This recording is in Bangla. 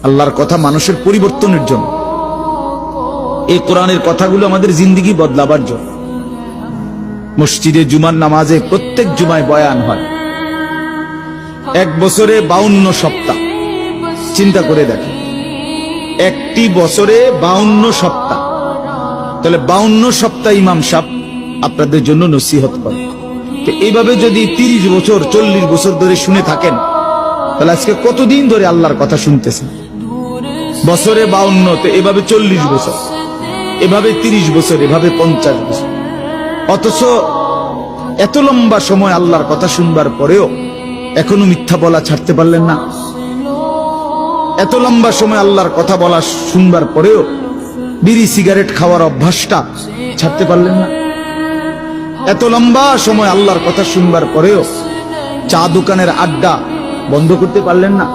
আল্লাহর কথা মানুষের পরিবর্তনের জন্য। এই কোরআনের কথাগুলো আমাদের জিন্দেগি বদলাবার জন্য। মসজিদে জুমার নামাজে প্রত্যেক জুমায় বয়ান হয়। এক বছরে 52 সপ্তাহ, চিন্তা করে দেখেন, একটি বছরে 52 সপ্তাহ। তাহলে 52 সপ্তাহ ইমাম সাহেব আপনাদের জন্য নসিহত করে। এইভাবে যদি 30 বছর 40 বছর ধরে শুনে থাকেন, তাহলে আজকে কতদিন ধরে আল্লাহর কথা শুনতেছেন? বছরে 52, তো এভাবে 40 বছর, এভাবে 30 বছর, এভাবে 50 বছর। অথচ এত লম্বা সময় আল্লাহর কথা শুনবার পরেও এখনো মিথ্যা বলা ছাড়তে পারলেন না। এত লম্বা সময় আল্লাহর কথা বলা শুনবার পরেও বিড়ি সিগারেট খাওয়ার অভ্যাসটা ছাড়তে পারলেন না। এত লম্বা সময় আল্লাহর কথা শুনবার পরেও চা দোকানের আড্ডা বন্ধ করতে পারলেন না।